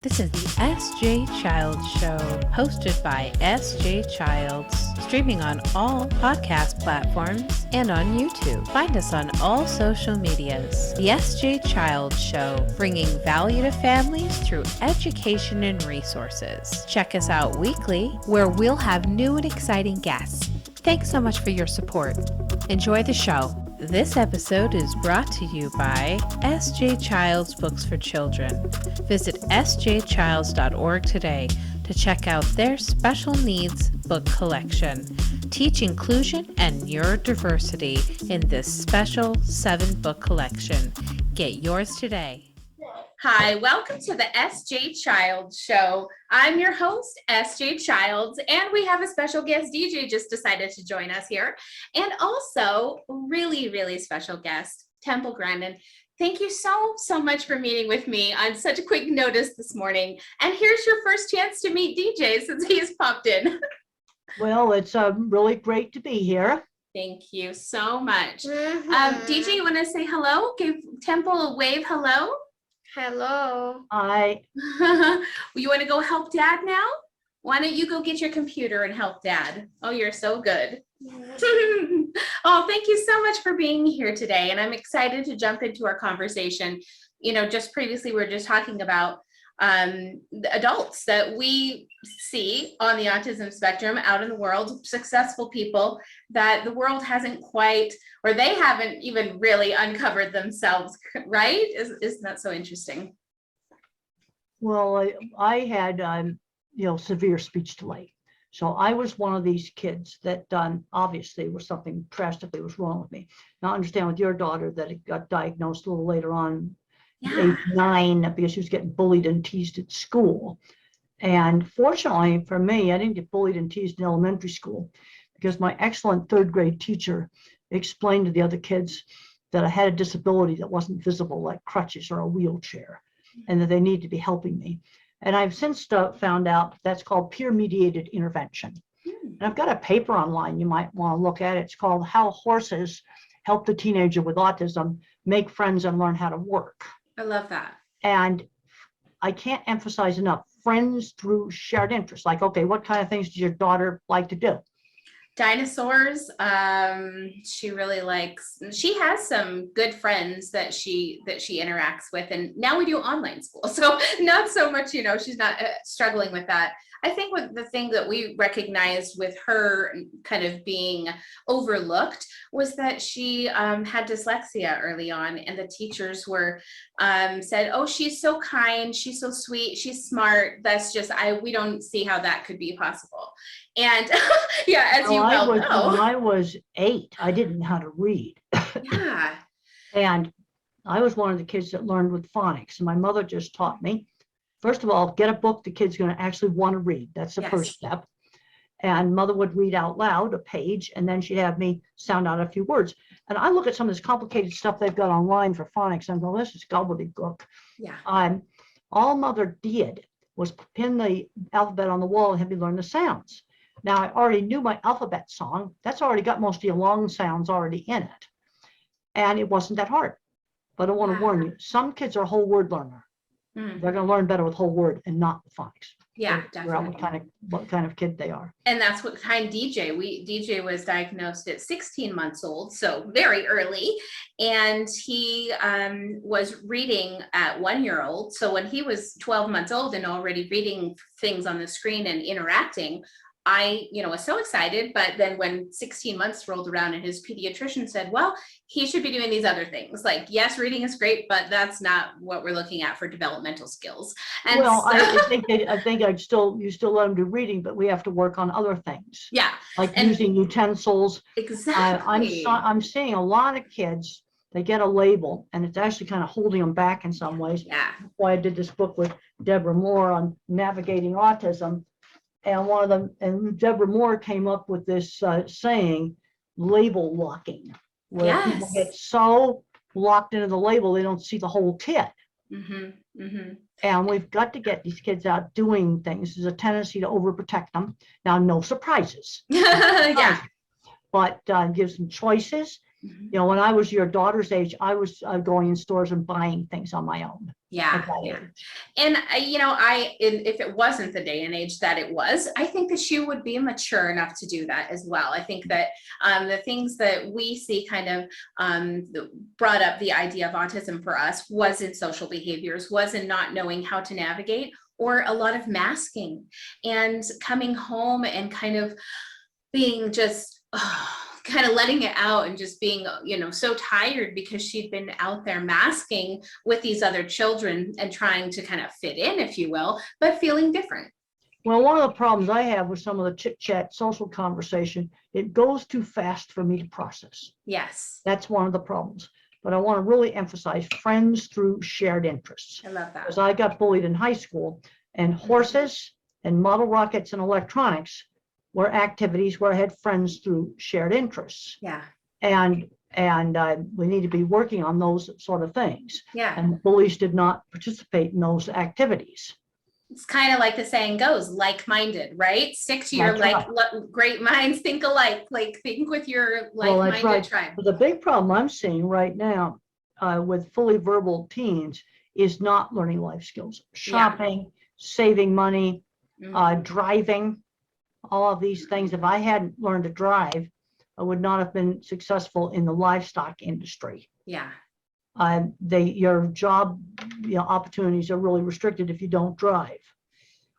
This is the S.J. Childs Show, hosted by S.J. Childs, streaming on all podcast platforms and on YouTube. Find us on all social medias. The S.J. Childs Show, bringing value to families through education and resources. Check us out weekly, where we'll have new and exciting guests. Thanks so much for your support. Enjoy the show. This episode is brought to you by S.J. Childs Books for Children. Visit sjchilds.org today to check out their special needs book collection. Teach inclusion and neurodiversity in this special 7-book collection. Get yours today. Hi, welcome to the S.J. Childs Show. I'm your host, S.J. Childs, and we have a special guest. DJ just decided to join us here. And also, really special guest, Temple Grandin. Thank you so much for meeting with me on such a quick notice this morning. And here's your first chance to meet DJ since he's popped in. Well, it's really great to be here. Thank you so much. DJ, you want to say hello? Give Temple a wave hello. Hello. I You want to go help Dad now? Why don't you go get your computer and help Dad? Oh, you're so good. Oh, thank you so much for being here today. And I'm excited to jump into our conversation. You know, just previously, we were just talking about the adults that we see on the autism spectrum out in the world, successful people that the world hasn't quite, or they haven't even really uncovered themselves, right? Isn't that so interesting? Well, I had severe speech delay. So I was one of these kids that obviously was something drastically was wrong with me. Now I understand with your daughter that it got diagnosed a little later on, age 9, because she was getting bullied and teased at school. And fortunately for me, I didn't get bullied and teased in elementary school because my excellent 3rd grade teacher explained to the other kids that I had a disability that wasn't visible, like crutches or a wheelchair, and that they needed to be helping me. And I've since found out that's called peer-mediated intervention. And I've got a paper online you might want to look at. It's called How Horses Help the Teenager with Autism Make Friends and Learn How to Work. I love that. And I can't emphasize enough, friends through shared interests. Like, okay, what kind of things does your daughter like to do? Dinosaurs. She really likes, she has some good friends that she interacts with, and now we do online school, so not so much, she's not struggling with that. I think what the thing that we recognized with her kind of being overlooked was that she had dyslexia early on, and the teachers were said, oh, she's so kind, she's so sweet, she's smart, that's just, we don't see how that could be possible. And yeah, as you well know. When I was 8, I didn't know how to read. Yeah. And I was one of the kids that learned with phonics. And my mother just taught me, first of all, get a book the kid's going to actually want to read. That's the first step. And mother would read out loud a page, and then she'd have me sound out a few words. And I look at some of this complicated stuff they've got online for phonics, and I go, this is gobbledygook. Yeah. All mother did was pin the alphabet on the wall and have me learn the sounds. Now, I already knew my alphabet song. That's already got most of the long sounds already in it. And it wasn't that hard. But I want to warn you, some kids are a whole word learner. They're going to learn better with whole word and not with phonics. Yeah, definitely. What kind of kid they are. And that's what kind DJ was diagnosed at 16 months old, so very early. And he was reading at 1-year-old. So when he was 12 months old and already reading things on the screen and interacting, I, was so excited. But then when 16 months rolled around and his pediatrician said, well, he should be doing these other things. Like, yes, reading is great, but that's not what we're looking at for developmental skills. And well, so, I think you still let them do reading, but we have to work on other things. Yeah. Like using utensils. Exactly. I'm seeing a lot of kids, they get a label and it's actually kind of holding them back in some ways. Yeah. That's why I did this book with Deborah Moore on navigating autism. And Deborah Moore came up with this saying, label locking, where people get so locked into the label, they don't see the whole kid. And we've got to get these kids out doing things. There's a tendency to overprotect them. Now, no surprises. Yeah. But gives them choices, Mhm. You know, when I was your daughter's age, I was going in stores and buying things on my own Yeah, at that yeah. age. And if it wasn't the day and age that it was, I think that she would be mature enough to do that as well. I think that the things that we see kind of brought up the idea of autism for us was in social behaviors, was in not knowing how to navigate, or a lot of masking and coming home and kind of being just kind of letting it out and just being, so tired because she'd been out there masking with these other children and trying to kind of fit in, if you will, but feeling different. Well, one of the problems I have with some of the chit chat social conversation, it goes too fast for me to process. Yes. That's one of the problems. But I want to really emphasize friends through shared interests. I love that. Because I got bullied in high school, and horses and model rockets and electronics were activities where I had friends through shared interests. Yeah. And we need to be working on those sort of things. Yeah. And bullies did not participate in those activities. It's kind of like the saying goes, like-minded, right? Stick to your That's great minds, think alike, like think with your like-minded tribe. But the big problem I'm seeing right now with fully verbal teens is not learning life skills, shopping, saving money, driving, all of these things. If I hadn't learned to drive, I would not have been successful in the livestock industry. Yeah. Your job, opportunities are really restricted if you don't drive.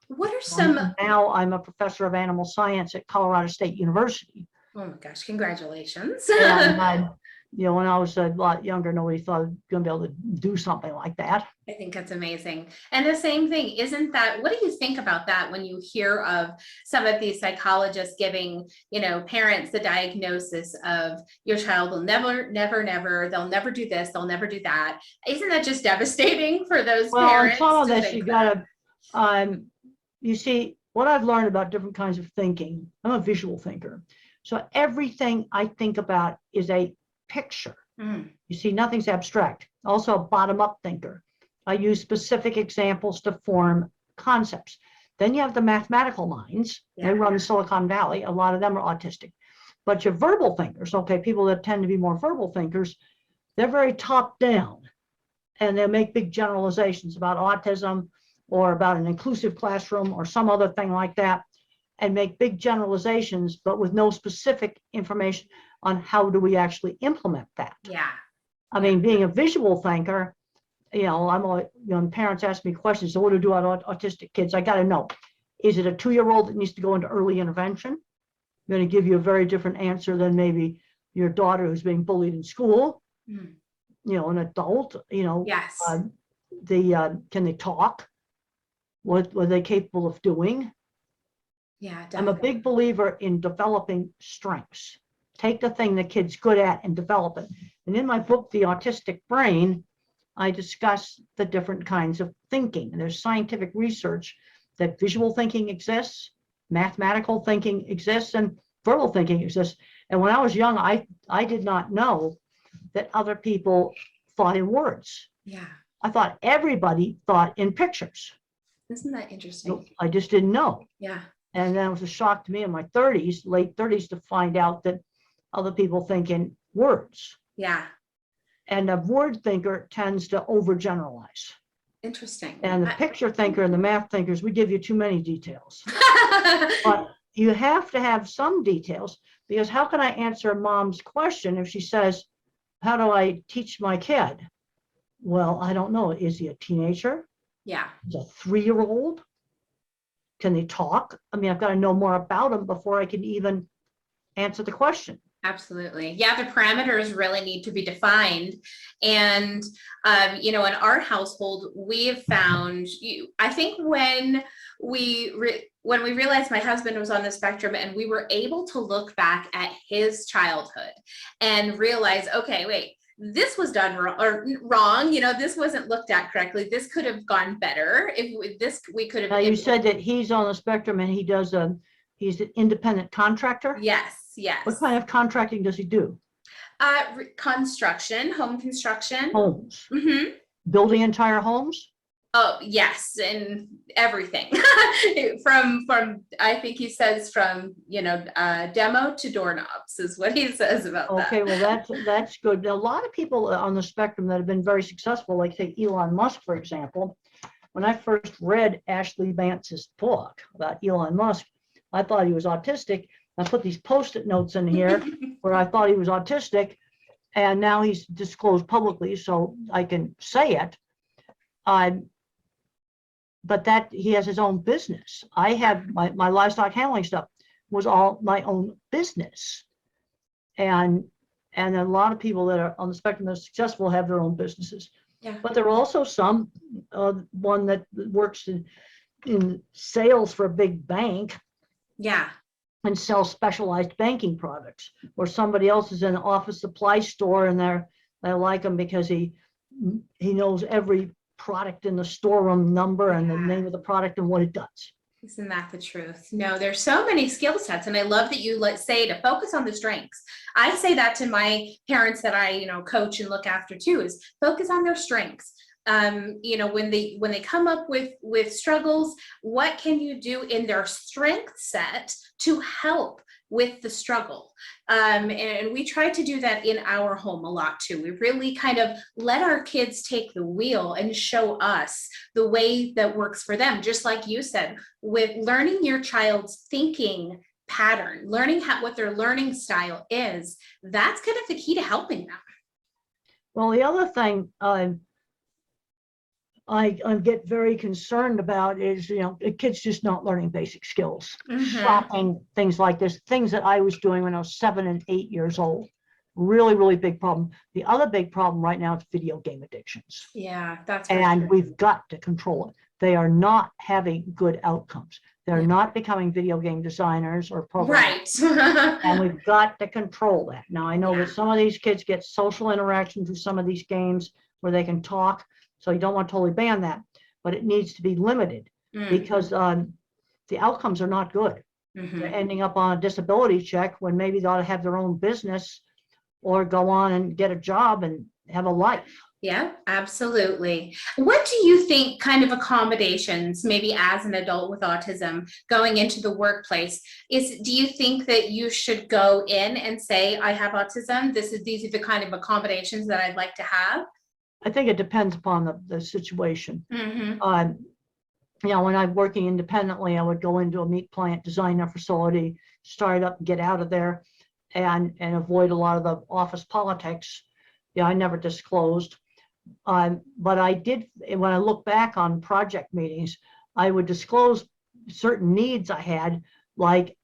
What are some? Now I'm a professor of animal science at Colorado State University. Oh my gosh, congratulations. And when I was a lot younger, nobody thought I was going to be able to do something like that. I think that's amazing. And the same thing, isn't that, what do you think about that when you hear of some of these psychologists giving, parents the diagnosis of your child will never, they'll never do this, they'll never do that. Isn't that just devastating for those parents? Well, on some of this, you got to, you see, what I've learned about different kinds of thinking, I'm a visual thinker. So everything I think about is a picture. You see, nothing's abstract. Also a bottom-up thinker. I use specific examples to form concepts. Then you have the mathematical minds. They run Silicon Valley. A lot of them are autistic. But your verbal thinkers, people that tend to be more verbal thinkers, they're very top-down. And they'll make big generalizations about autism or about an inclusive classroom or some other thing like that, and make big generalizations, but with no specific information on how do we actually implement that. Yeah. I mean, being a visual thinker, I'm always, when parents ask me questions, so what do we do about autistic kids? I got to know, is it a 2-year-old that needs to go into early intervention? I'm going to give you a very different answer than maybe your daughter who's being bullied in school. An adult, Yes. Can they talk? What were they capable of doing? Yeah, definitely. I'm a big believer in developing strengths. Take the thing the kid's good at and develop it. And in my book, The Autistic Brain, I discuss the different kinds of thinking. And there's scientific research that visual thinking exists, mathematical thinking exists, and verbal thinking exists. And when I was young, I did not know that other people thought in words. Yeah. I thought everybody thought in pictures. Isn't that interesting? I just didn't know. Yeah. And then it was a shock to me in my 30s, late 30s, to find out that other people think in words. Yeah. And a word thinker tends to overgeneralize. Interesting. And the picture thinker and the math thinkers, we give you too many details. But you have to have some details, because how can I answer mom's question if she says, how do I teach my kid? Well, I don't know. Is he a teenager? Yeah. Is he a 3-year-old? Can they talk? I mean, I've got to know more about them before I can even answer the question. Absolutely. Yeah, the parameters really need to be defined. And, in our household, we have found, I think when we realized my husband was on the spectrum and we were able to look back at his childhood and realize, okay, wait, this was done wrong. This wasn't looked at correctly. This could have gone better. We could have. Now, you said that he's on the spectrum and he's an independent contractor? Yes. What kind of contracting does he do? Construction, home construction. Homes. Building entire homes? Oh, yes, and everything from I think he says from, demo to doorknobs is what he says about that. Okay, well, that's good. A lot of people on the spectrum that have been very successful, like say Elon Musk, for example. When I first read Ashley Vance's book about Elon Musk, I thought he was autistic. I put these Post-it notes in here where I thought he was autistic, and now he's disclosed publicly, so I can say it. But that he has his own business. I have my livestock handling stuff was all my own business. And a lot of people that are on the spectrum that are successful have their own businesses. Yeah. But there are also some, one that works in sales for a big bank Yeah. and sells specialized banking products, or somebody else is in an office supply store and they like him because he knows every product in the storeroom number and the name of the product and what it does. Isn't that the truth? No, there's so many skill sets, and I love that you say to focus on the strengths. I say that to my parents that I, coach and look after too, is focus on their strengths. When they come up with struggles, what can you do in their strength set to help with the struggle? And we try to do that in our home a lot too. We really kind of let our kids take the wheel and show us the way that works for them. Just like you said, with learning your child's thinking pattern, learning what their learning style is, that's kind of the key to helping them. Well, the other thing I get very concerned about is, the kids just not learning basic skills, shopping, things like this, things that I was doing when I was 7 and 8 years old. Really, really big problem. The other big problem right now is video game addictions. Yeah, that's and we've got to control it. They are not having good outcomes. They're not becoming video game designers or programmers. Right. And we've got to control that. Now, I know that some of these kids get social interactions through some of these games where they can talk. So you don't want to totally ban that, but it needs to be limited because the outcomes are not good. They're ending up on a disability check when maybe they ought to have their own business or go on and get a job and have a life. Yeah, absolutely. What do you think kind of accommodations, maybe as an adult with autism going into the workplace, do you think that you should go in and say, I have autism, these are the kind of accommodations that I'd like to have? I think it depends upon the situation. When I'm working independently, I would go into a meat plant, design a facility, start up, get out of there, and avoid a lot of the office politics. I never disclosed. But I did, when I look back on project meetings, I would disclose certain needs I had, like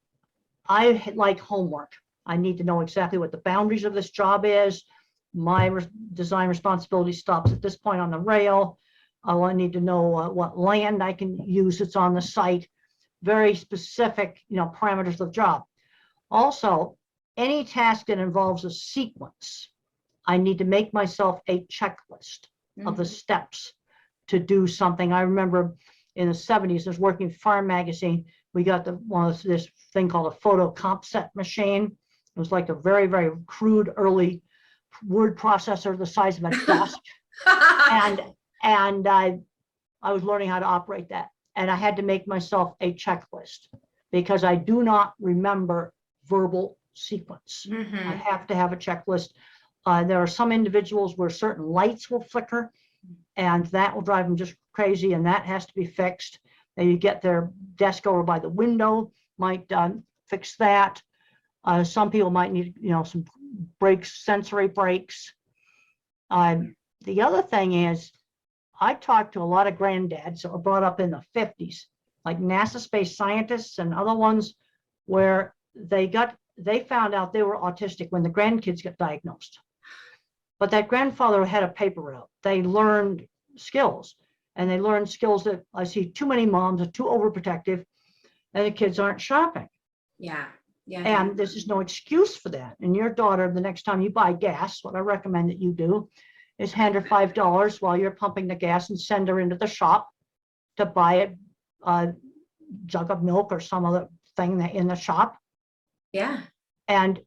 I like homework. I need to know exactly what the boundaries of this job is. My design responsibility stops at this point on the rail. I need to know what land I can use that's on the site. Very specific, parameters of the job. Also, any task that involves a sequence, I need to make myself a checklist of the steps to do something. I remember in the 70s, I was working Farm Magazine. We got this thing called a photo comp set machine. It was like a very, very crude early word processor the size of a desk. and I was learning how to operate that. And I had to make myself a checklist because I do not remember verbal sequence. I have to have a checklist. There are some individuals where certain lights will flicker and that will drive them just crazy, and that has to be fixed. Then you get their desk over by the window, might fix that. Some people might need, some breaks, sensory breaks. The other thing is, I talked to a lot of granddads that were brought up in the 50s, like NASA space scientists and other ones, where they found out they were autistic when the grandkids got diagnosed. But that grandfather had a paper route. They learned skills, and they learned skills that I see too many moms are too overprotective, and the kids aren't shopping. Yeah. And this is no excuse for that. And your daughter, the next time you buy gas, what I recommend that you do is hand her $5 while you're pumping the gas and send her into the shop to buy a jug of milk or some other thing in the shop. Yeah. And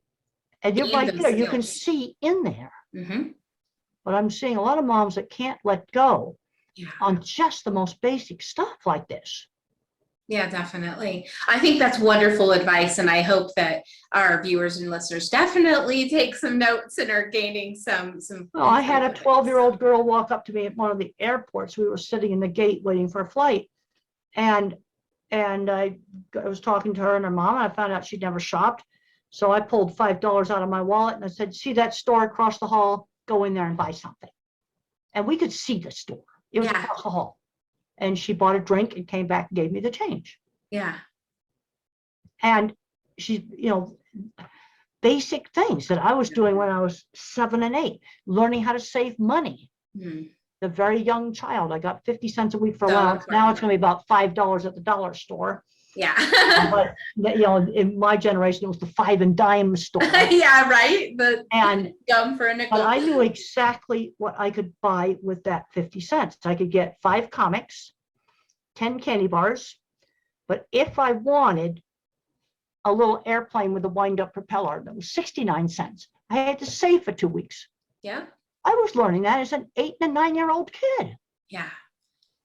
you're right there. You can see in there. But I'm seeing a lot of moms that can't let go Yeah. on just the most basic stuff like this. Yeah, definitely. I think that's wonderful advice. And I hope that our viewers and listeners definitely take some notes and are gaining some. Well, I had a insight from this. 12-year-old girl walk up to me at one of the airports. We were sitting in the gate waiting for a flight. And I was talking to her and her mom. And I found out she'd never shopped. So I pulled $5 out of my wallet and I said, see that store across the hall? Go in there and buy something. And we could see the store. It was across the hall. And she bought a drink and came back and gave me the change. Yeah. And she's, basic things that I was doing when I was 7 and 8, learning how to save money. The very young child, I got 50 cents a week for allowance. Now it's going to be about $5 at the dollar store. Yeah. But in my generation, it was the 5 and dime store. Yeah, right. And gum for a nickel. but I knew exactly what I could buy with that 50 cents. I could get 5 comics, 10 candy bars. But if I wanted a little airplane with a wind-up propeller that was 69 cents, I had to save for 2 weeks. Yeah. I was learning that as an 8 and 9-year-old kid. Yeah.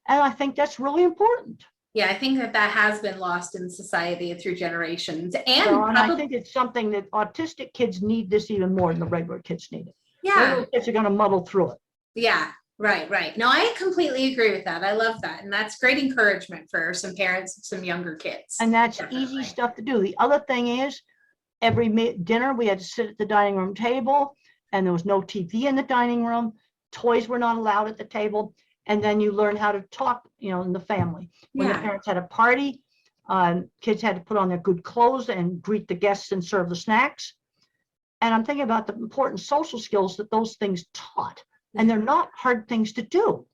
And I think that's really important. Yeah, I think that has been lost in society through generations. And I think it's something that autistic kids need this even more than the regular kids need it. Yeah. Regular kids are going to muddle through it. Yeah, right. No, I completely agree with that. I love that. And that's great encouragement for some parents, some younger kids. And that's Definitely. easy stuff to do. The other thing is, every dinner we had to sit at the dining room table, and there was no TV in the dining room. Toys were not allowed at the table. And then you learn how to talk, in the family. When the parents had a party, kids had to put on their good clothes and greet the guests and serve the snacks. And I'm thinking about the important social skills that those things taught. And they're not hard things to do.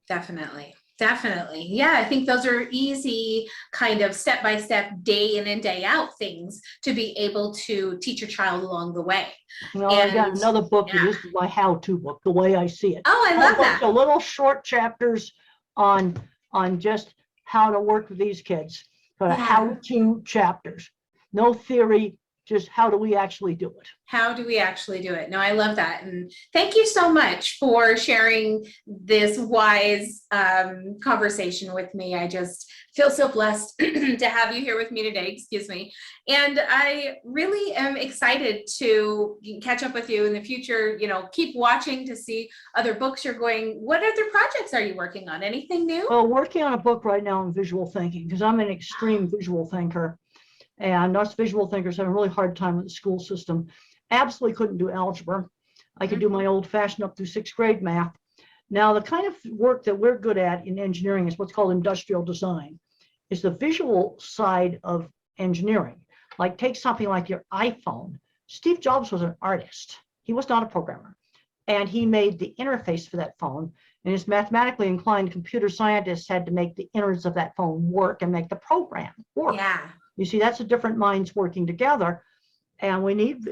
Definitely. Yeah, I think those are easy kind of step-by-step, day in and day out things to be able to teach your child along the way. I got another book. Yeah. This is my how-to book, the way I see it. Oh, I love that. So little short chapters on just how to work with these kids. How-to chapters. No theory, just how do we actually do it? How do we actually do it? No, I love that. And thank you so much for sharing this wise conversation with me. I just feel so blessed to have you here with me today, excuse me. And I really am excited to catch up with you in the future, keep watching to see other books you're going. What other projects are you working on? Anything new? Well, working on a book right now on visual thinking, because I'm an extreme visual thinker. And us visual thinkers have a really hard time with the school system. Absolutely couldn't do algebra. I could do my old-fashioned up through 6th grade math. Now, the kind of work that we're good at in engineering is what's called industrial design. It's the visual side of engineering. Like, take something like your iPhone. Steve Jobs was an artist. He was not a programmer. And he made the interface for that phone. And his mathematically inclined computer scientists had to make the innards of that phone work and make the program work. Yeah. You see, that's the different minds working together. And we need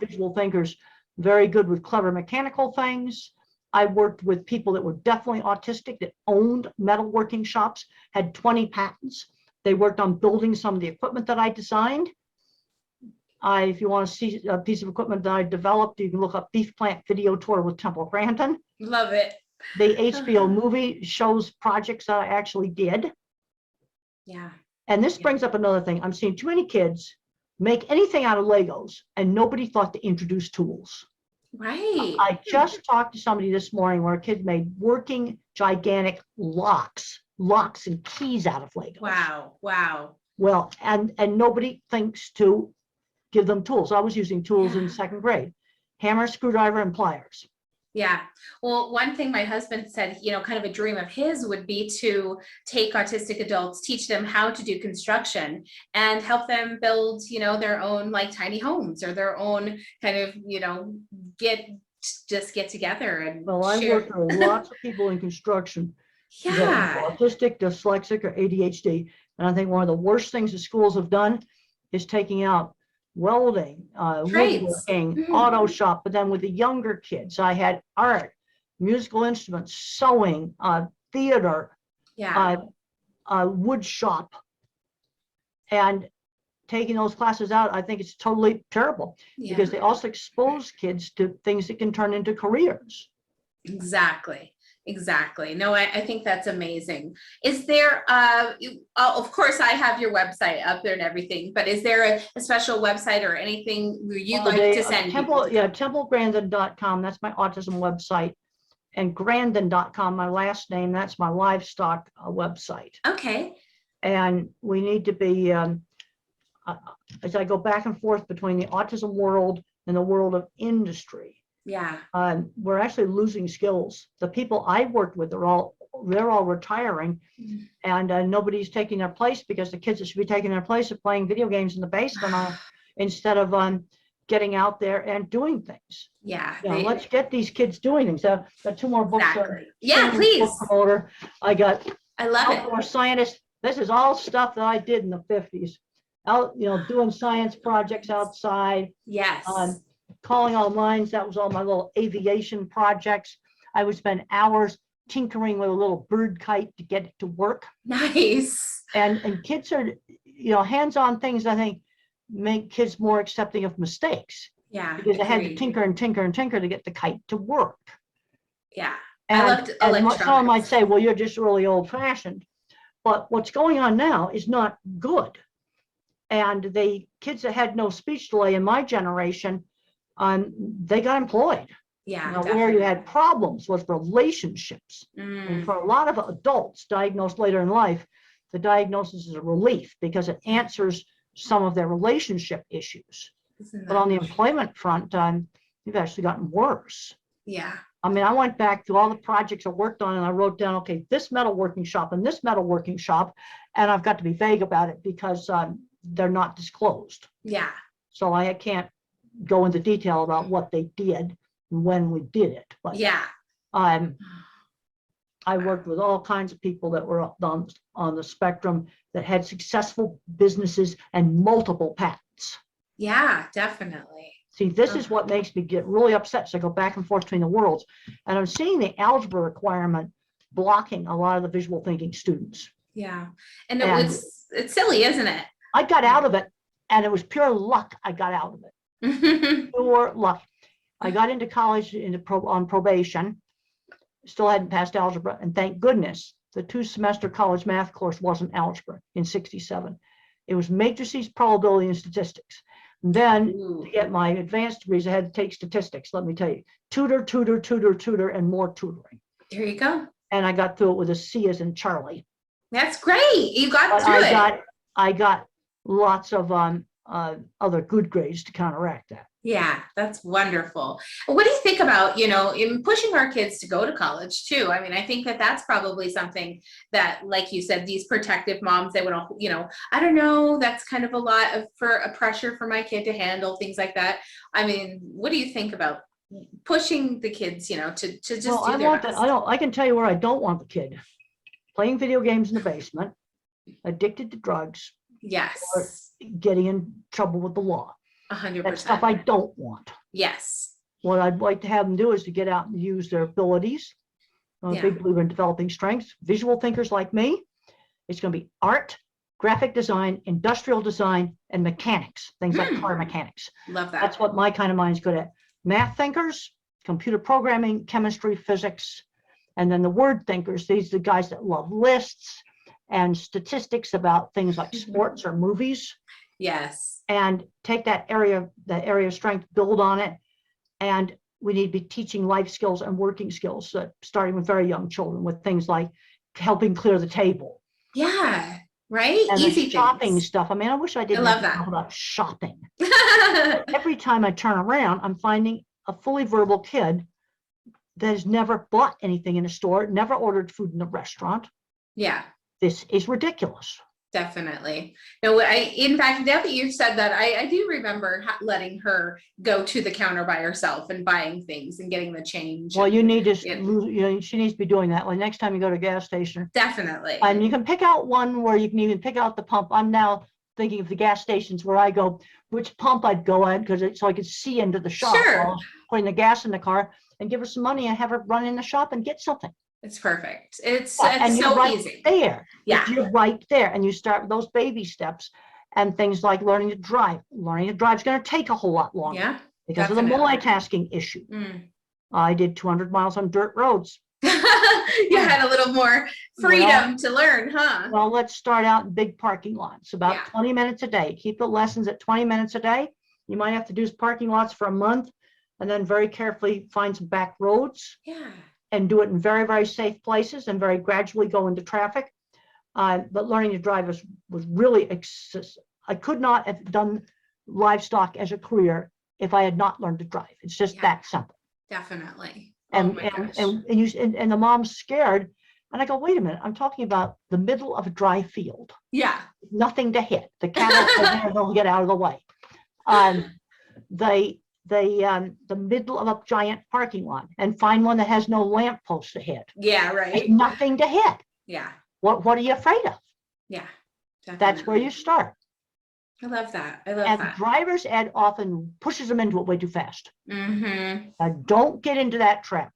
visual thinkers very good with clever mechanical things. I worked with people that were definitely autistic that owned metalworking shops, had 20 patents. They worked on building some of the equipment that I designed. If you want to see a piece of equipment that I developed, you can look up Beef Plant Video Tour with Temple Grandin. Love it. The HBO movie shows projects that I actually did. Yeah. And this brings up another thing. I'm seeing too many kids make anything out of Legos, and nobody thought to introduce tools. Right. I just talked to somebody this morning where a kid made working gigantic locks and keys out of Legos. Wow. Well, and nobody thinks to give them tools. I was using tools in 2nd grade, hammer, screwdriver, and pliers. Yeah. Well, one thing my husband said, kind of a dream of his would be to take autistic adults, teach them how to do construction and help them build, their own like tiny homes or their own kind of, get together and I work with lots of people in construction. Yeah. Autistic, dyslexic, or ADHD. And I think one of the worst things the schools have done is taking out welding, woodworking, auto shop. But then with the younger kids, I had art, musical instruments, sewing, theater, wood shop. And taking those classes out, I think it's totally terrible because they also expose kids to things that can turn into careers. Exactly. Exactly. No, I think that's amazing. Is there, of course, I have your website up there and everything, but is there a special website or anything where you'd like to send people? TempleGrandin.com, that's my autism website. And Grandin.com, my last name, that's my livestock website. Okay. And we need to be, as I go back and forth between the autism world and the world of industry, Yeah. we're actually losing skills. The people I worked with, they're all retiring, and nobody's taking their place, because the kids that should be taking their place are playing video games in the basement instead of getting out there and doing things. Yeah. Let's get these kids doing things. Got 2 more books. Exactly. Yeah, please. Promoter. I got I love it. outdoor scientist. This is all stuff that I did in the 50s. Out, doing science projects outside. Yes. Calling all lines. That was all my little aviation projects. I would spend hours tinkering with a little bird kite to get it to work. Nice. And kids are, hands-on things, I think, make kids more accepting of mistakes. Yeah. Because I had to tinker and tinker and tinker to get the kite to work. Yeah. And, I loved electronics. Someone might say, well, you're just really old-fashioned. But what's going on now is not good. And the kids that had no speech delay in my generation, they got employed. Yeah. Where you had problems was relationships. And for a lot of adults diagnosed later in life, the diagnosis is a relief, because it answers some of their relationship issues. But on the employment front, you've actually gotten worse. Yeah. I mean, I went back to all the projects I worked on, and I wrote down, okay, this metalworking shop and this metalworking shop, and I've got to be vague about it because they're not disclosed. Yeah. So I can't go into detail about what they did and when we did it. But yeah. I worked with all kinds of people that were on the spectrum that had successful businesses and multiple patents. Yeah, definitely. See, this is what makes me get really upset. So I go back and forth between the worlds, and I'm seeing the algebra requirement blocking a lot of the visual thinking students. Yeah. And it's silly, isn't it? I got out of it, and it was pure luck. I got out of it. Pure luck. I got into college on probation, still hadn't passed algebra, and thank goodness the 2-semester college math course wasn't algebra in '67. It was matrices, probability, and statistics. And then to get my advanced degrees, I had to take statistics. Let me tell you, tutor, and more tutoring. There you go. And I got through it with a C as in Charlie. That's great. You got through it. I got lots of other good grades to counteract that. Yeah, that's wonderful. What do you think about, in pushing our kids to go to college too? I mean, I think that that's probably something that, like you said, these protective moms, they would, I don't know, that's kind of a lot of a pressure for my kid to handle, things like that. I mean, what do you think about pushing the kids, to just do their best? I can tell you where I don't want the kid. Playing video games in the basement, addicted to drugs. Yes. Or getting in trouble with the law. 100%. That's stuff I don't want. Yes. What I'd like to have them do is to get out and use their abilities. I'm a big believer in developing strengths. Visual thinkers like me, it's going to be art, graphic design, industrial design, and mechanics, things like car mechanics. Love that. That's what my kind of mind's good at. Math thinkers, computer programming, chemistry, physics, and then the word thinkers, these are the guys that love lists and statistics about things like sports or movies. Yes. And take that area of strength, build on it. And we need to be teaching life skills and working skills, starting with very young children, with things like helping clear the table. Yeah, right? And Easy the shopping things. stuff. I mean, I wish I didn't love have to that. talk about shopping. Every time I turn around, I'm finding a fully verbal kid that has never bought anything in a store, never ordered food in a restaurant. Yeah. This is ridiculous. Definitely. No, in fact, now that you've said that, I do remember letting her go to the counter by herself and buying things and getting the change. Well, you need to, she needs to be doing that. Like next time you go to a gas station. Definitely. And you can pick out one where you can even pick out the pump. I'm now thinking of the gas stations where I go, which pump I'd go at, so I could see into the shop. Sure. While I was putting the gas in the car, and give her some money and have her run in the shop and get something. It's perfect. It's and so you're right easy. There. Yeah. You're right there. And you start with those baby steps and things like learning to drive. Learning to drive is going to take a whole lot longer. Yeah. Because definitely. of the multitasking issue. I did 200 miles on dirt roads. You had a little more freedom to learn, huh? Well, let's start out in big parking lots, about Yeah. 20 minutes a day. Keep the lessons at 20 minutes a day. You might have to do parking lots for a month and then very carefully find some back roads Yeah. and do it in very, very safe places and very gradually go into traffic. But learning to drive was really, I could not have done livestock as a career if I had not learned to drive. It's just that simple. Definitely. And, oh my gosh. and the mom's scared. And I go, wait a minute, I'm talking about the middle of a dry field. Yeah. Nothing to hit. The cattle are there, they'll get out of the way. The middle of a giant parking lot, and find one that has no lamppost to hit. Yeah, There's right. nothing to hit. Yeah. What are you afraid of? Yeah. That's where you start. I love that. I love And that. driver's ed often pushes them into it way too fast. Mm-hmm. Don't get into that trap.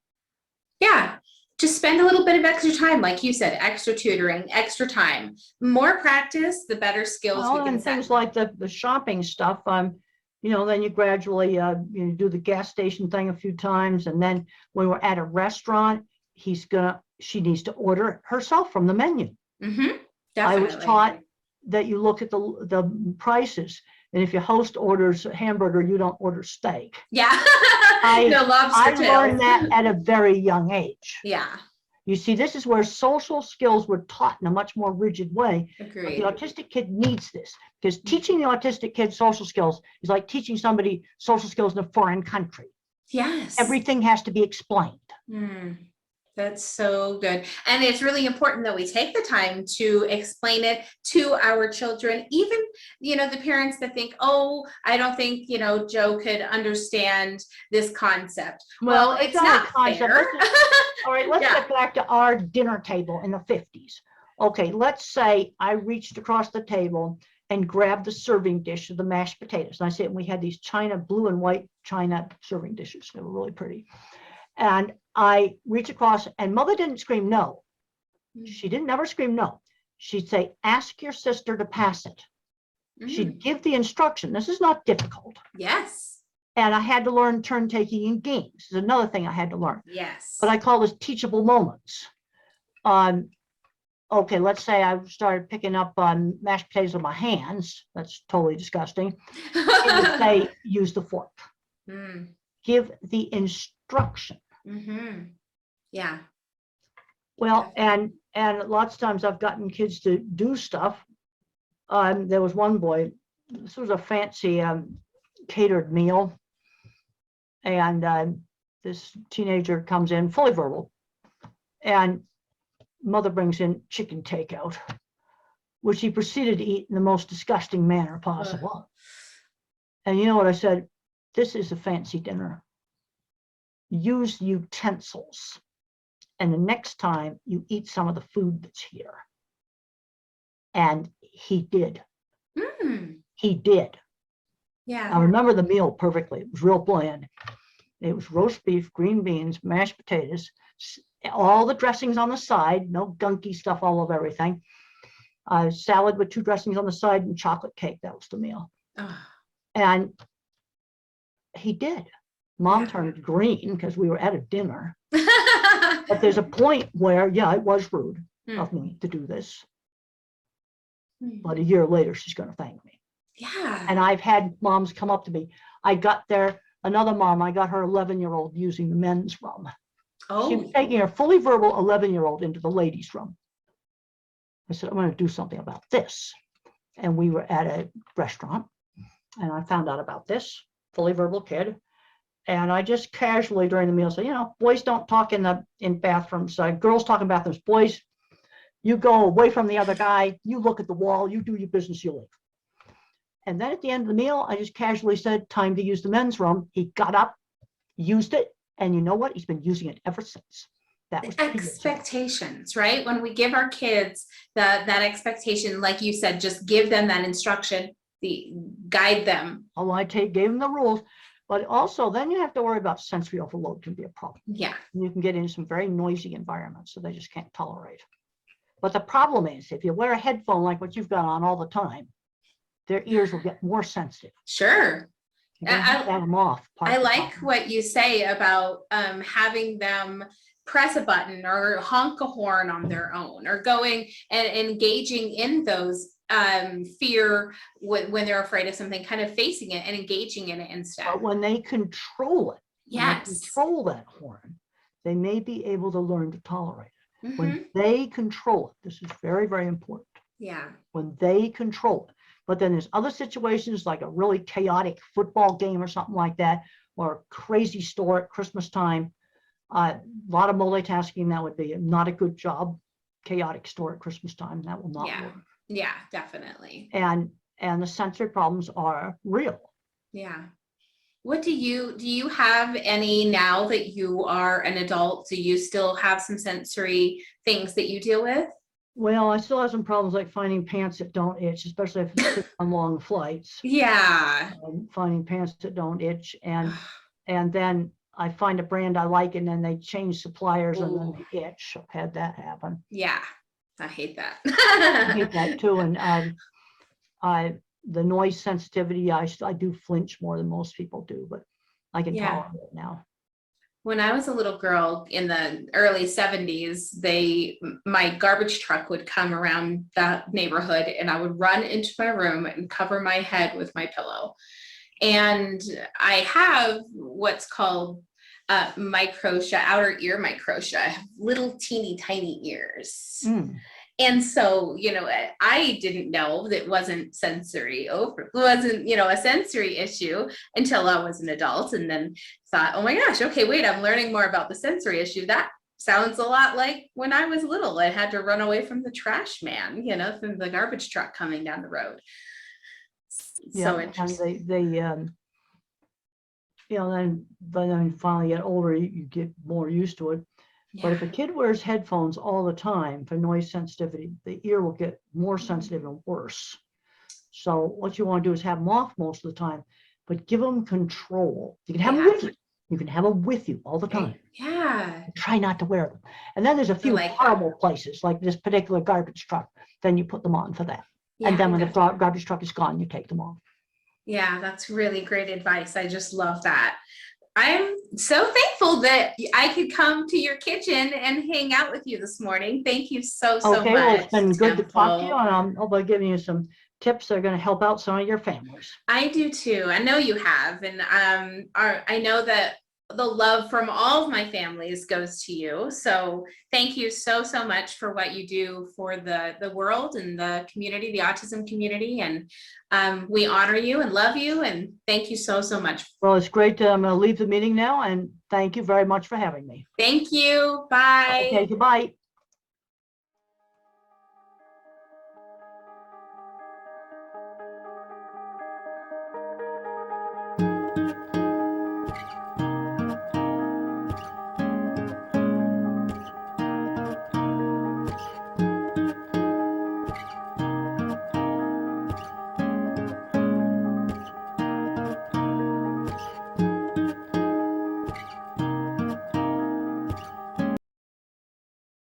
Yeah. Just spend a little bit of extra time, like you said, extra tutoring, extra time. More practice, the better skills we Well, can and things set. like the shopping stuff, then you gradually you do the gas station thing a few times, and then when we're at a restaurant, she needs to order herself from the menu. Mm-hmm. I was Definitely. taught that you look at the prices, and if your host orders a hamburger, you don't order steak. Yeah. No lobster I tails. learned that at a very young age. Yeah. You see, this is where social skills were taught in a much more rigid way. But Agreed. the autistic kid needs this, because teaching the autistic kid social skills is like teaching somebody social skills in a foreign country. Yes. Everything has to be explained. That's so good. And it's really important that we take the time to explain it to our children, even, the parents that think, oh, I don't think, Joe could understand this concept. Well, it's not a concept. fair. All right, let's get back to our dinner table in the 50s. Okay, let's say I reached across the table and grabbed the serving dish of the mashed potatoes. And I said, we had these blue and white China serving dishes. They were really pretty. And I reach across, and Mother didn't scream no. She didn't never scream no. She'd say, ask your sister to pass it. She'd give the instruction. This is not difficult. Yes. And I had to learn turn taking in games. This is another thing I had to learn. Yes. But I call this teachable moments. Okay, let's say I started picking up mashed potatoes with my hands. That's totally disgusting. It would say, use the fork. Give the instruction. Yeah. Well, and lots of times I've gotten kids to do stuff. There was one boy, this was a fancy catered meal. And this teenager comes in fully verbal, and Mother brings in chicken takeout, which he proceeded to eat in the most disgusting manner possible. And you know what I said? This is a fancy dinner. Use utensils. And the next time you eat some of the food that's here. And he did. He did. Yeah. I remember the meal perfectly. It was real bland. It was roast beef, green beans, mashed potatoes, all the dressings on the side, no gunky stuff all over everything. Salad with 2 dressings on the side and chocolate cake. That was the meal. And he did. Mom turned green because we were at a dinner. But there's a point where, it was rude of me to do this. But a year later, she's going to thank me. Yeah. And I've had moms come up to me. Another mom, I got her 11-year-old using the men's room. She was taking her fully verbal 11-year-old into the ladies' room. I said, I'm going to do something about this. And we were at a restaurant, and I found out about this fully verbal kid. And I just casually during the meal said, boys don't talk in bathrooms. Girls talk in bathrooms. Boys, you go away from the other guy. You look at the wall. You do your business. You leave. And then at the end of the meal, I just casually said, time to use the men's room. He got up, used it. And you know what? He's been using it ever since. That was expectations, right? When we give our kids that expectation, like you said, just give them that instruction, guide them. Oh, gave them the rules. But also, then you have to worry about sensory overload can be a problem. Yeah. You can get into some very noisy environments, so they just can't tolerate. But the problem is, if you wear a headphone like what you've got on all the time, their ears will get more sensitive. Sure. Have them off. I like what you say about having them press a button or honk a horn on their own, or going and engaging in those fear when they're afraid of something, kind of facing it and engaging in it instead. But when they control it, when they Yes. control that horn, they may be able to learn to tolerate it. Mhm. When they control it, this is very, very important. Yeah. When they control it. But then there's other situations like a really chaotic football game or something like that, or a crazy store at Christmas time. A lot of multitasking, that would be not a good job. Chaotic store at Christmas time, that will not Yeah. work. Yeah, definitely. And the sensory problems are real. Yeah. What do you have any, now that you are an adult, do you still have some sensory things that you deal with? Well, I still have some problems like finding pants that don't itch, especially if you sit on long flights. Yeah. Finding pants that don't itch, and then I find a brand I like, and then they change suppliers, and then Ooh. they itch. I've had that happen. Yeah. I hate that. I hate that too. And the noise sensitivity, I do flinch more than most people do, but I can Yeah. tolerate it now. When I was a little girl in the early 70s, my garbage truck would come around that neighborhood, and I would run into my room and cover my head with my pillow. And I have what's called microtia, outer ear microtia. I have little teeny tiny ears. And so, I didn't know that wasn't a sensory issue until I was an adult, and then thought, oh my gosh, okay, wait, I'm learning more about the sensory issue. That sounds a lot like when I was little. I had to run away from the trash man, from the garbage truck coming down the road. Yeah, So interesting. and then finally get older, you get more used to it. Yeah. But if a kid wears headphones all the time for noise sensitivity, the ear will get more sensitive and worse. So what you want to do is have them off most of the time, but give them control. You can have them with you. You can have them with you all the time. Yeah. Try not to wear them. And then there's a few horrible places, like this particular garbage truck. Then you put them on for that. Yeah, and then when the garbage truck is gone, you take them off. Yeah, that's really great advice. I just love that. I'm so thankful that I could come to your kitchen and hang out with you this morning. Thank you so much. Okay, well, it's been good to talk to you, and I'll be giving you some tips that are going to help out some of your families. I do too. I know you have, and I know that the love from all of my families goes to you. So thank you so much for what you do for the world and the community, the autism community. And we honor you and love you. And thank you so much. Well, it's great. I'm going to leave the meeting now, and thank you very much for having me. Thank you. Bye. Okay, goodbye.